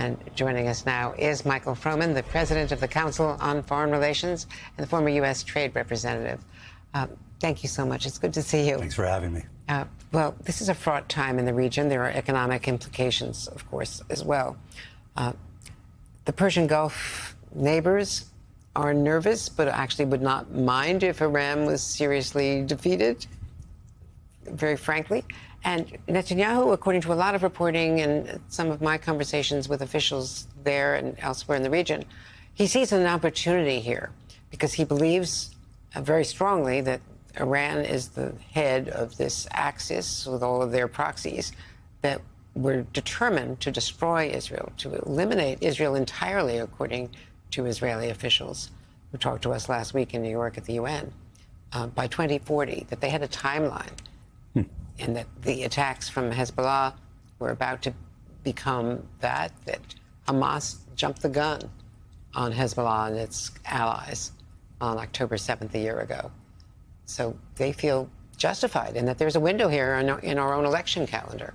And joining us now is Michael Froman, the president of the Council on Foreign Relations and the former U.S. Trade Representative. Thank you so much. It's good to see you. Thanks for having me. Well, this is a fraught time in the region. There are economic implications, of course, as well. The Persian Gulf neighbors are nervous, but actually would not mind if Iran was seriously defeated, very frankly. And Netanyahu, according to a lot of reporting and some of my conversations with officials there and elsewhere in the region, he sees an opportunity here because he believes very strongly that Iran is the head of this axis with all of their proxies that were determined to destroy Israel, to eliminate Israel entirely, according to Israeli officials who talked to us last week in New York at the UN, by 2040, that they had a timeline. And that the attacks from Hezbollah were about to become that Hamas jumped the gun on Hezbollah and its allies on October 7th a year ago. So they feel justified in that there's a window here in our own election calendar.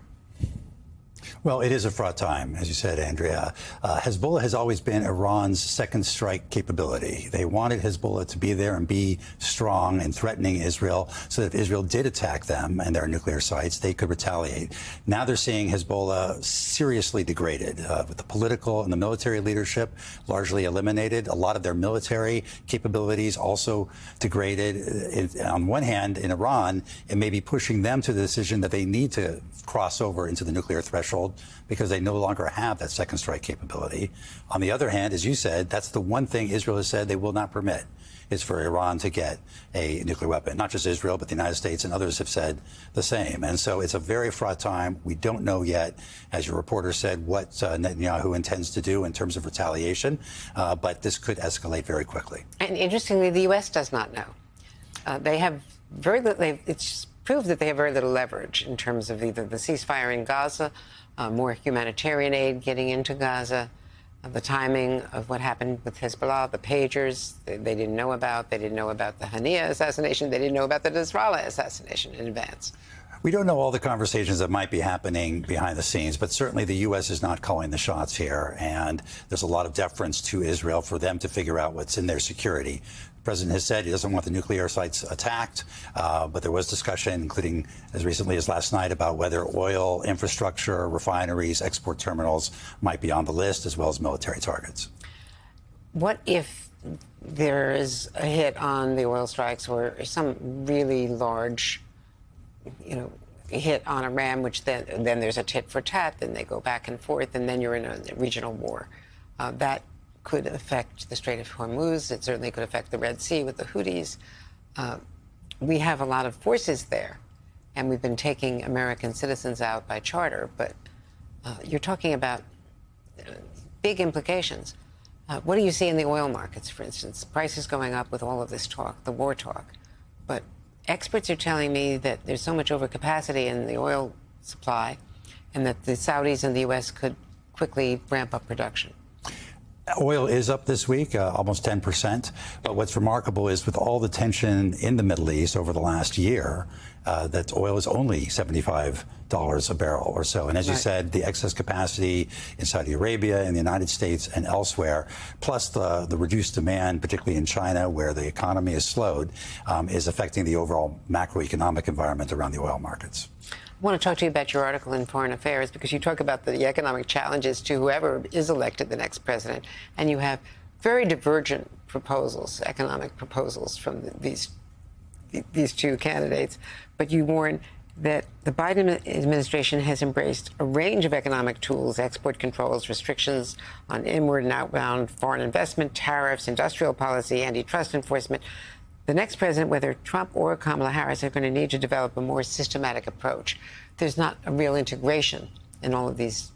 Well, it is a fraught time, as you said, Andrea. Hezbollah has always been Iran's second strike capability. They wanted Hezbollah to be there and be strong and threatening Israel so that if Israel did attack them and their nuclear sites, they could retaliate. Now they're seeing Hezbollah seriously degraded, with the political and the military leadership largely eliminated. A lot of their military capabilities also degraded. On one hand, in Iran, it may be pushing them to the decision that they need to cross over into the nuclear threshold because they no longer have that second strike capability. On the other hand, as you said, that's the one thing Israel has said they will not permit, is for Iran to get a nuclear weapon. Not just Israel, but the United States and others have said the same. And so it's a very fraught time. We don't know yet, as your reporter said, what Netanyahu intends to do in terms of retaliation, but this could escalate very quickly. And interestingly, the U.S. does not know. They have very little, it's proved that they have very little leverage in terms of either the ceasefire in Gaza, more humanitarian aid getting into Gaza, the timing of what happened with Hezbollah, the pagers they didn't know about. They didn't know about the Haniyeh assassination. They didn't know about the Nasrallah assassination in advance. We don't know all the conversations that might be happening behind the scenes, but certainly the U.S. is not calling the shots here. And there's a lot of deference to Israel for them to figure out what's in their security. The president has said he doesn't want the nuclear sites attacked, but there was discussion, including as recently as last night, about whether oil infrastructure, refineries, export terminals might be on the list, as well as military targets. What if there is a hit on the oil strikes or some really large, hit on Iran, which then there's a tit for tat, then they go back and forth, and then you're in a regional war. That could affect the Strait of Hormuz. It certainly could affect the Red Sea with the Houthis. We have a lot of forces there, and we've been taking American citizens out by charter, but you're talking about big implications. What do you see in the oil markets, for instance? Prices going up with all of this talk, the war talk. But experts are telling me that there's so much overcapacity in the oil supply and that the Saudis and the U.S. could quickly ramp up production. Oil is up this week, almost 10%. But what's remarkable is with all the tension in the Middle East over the last year, that oil is only $75 a barrel or so. And as you said, the excess capacity in Saudi Arabia, in the United States and elsewhere, plus the reduced demand, particularly in China, where the economy is slowed, is affecting the overall macroeconomic environment around the oil markets. I want to talk to you about your article in Foreign Affairs because you talk about the economic challenges to whoever is elected the next president, and you have very divergent proposals, economic proposals from these two candidates. But you warn that the Biden administration has embraced a range of economic tools, export controls, restrictions on inward and outbound foreign investment, tariffs, industrial policy, antitrust enforcement. The next president, whether Trump or Kamala Harris, are going to need to develop a more systematic approach. There's not a real integration in all of these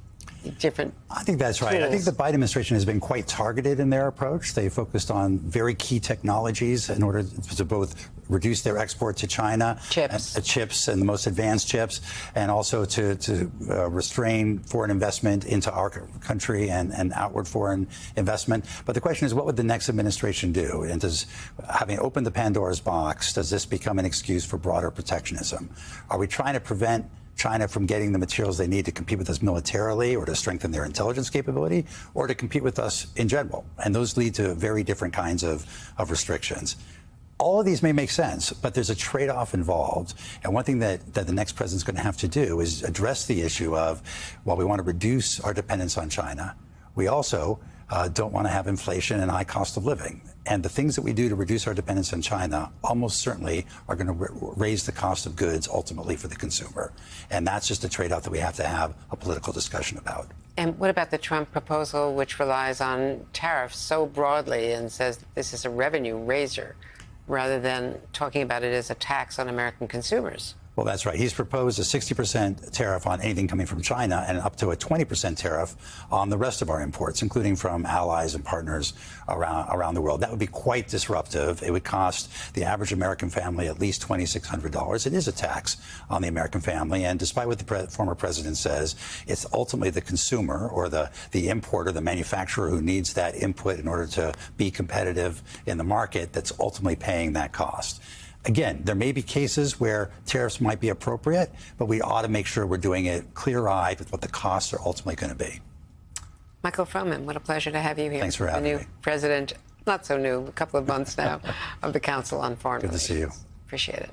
different I think that's right. tools. I think the Biden administration has been quite targeted in their approach. They focused on very key technologies in order to both reduce their export to China, chips and the most advanced chips, and also to restrain foreign investment into our country and outward foreign investment. But the question is, what would the next administration do? And does, having opened the Pandora's box, does this become an excuse for broader protectionism? Are we trying to prevent China from getting the materials they need to compete with us militarily or to strengthen their intelligence capability or to compete with us in general. And those lead to very different kinds of restrictions. All of these may make sense, but there's a trade-off involved. And one thing that the next president's going to have to do is address the issue of, while we want to reduce our dependence on China, we also don't want to have inflation and high cost of living. And the things that we do to reduce our dependence on China almost certainly are going to raise the cost of goods ultimately for the consumer. And that's just a trade-off that we have to have a political discussion about. And what about the Trump proposal, which relies on tariffs so broadly and says this is a revenue raiser, rather than talking about it as a tax on American consumers? Well, that's right. He's proposed a 60% tariff on anything coming from China and up to a 20% tariff on the rest of our imports, including from allies and partners around the world. That would be quite disruptive. It would cost the average American family at least $2,600. It is a tax on the American family. And despite what the former president says, it's ultimately the consumer or the importer, the manufacturer who needs that input in order to be competitive in the market that's ultimately paying that cost. Again, there may be cases where tariffs might be appropriate, but we ought to make sure we're doing it clear-eyed with what the costs are ultimately going to be. Michael Froman, what a pleasure to have you here. Thanks for having me. The new president, not so new, a couple of months now, of the Council on Foreign Relations. Good to see you. Appreciate it.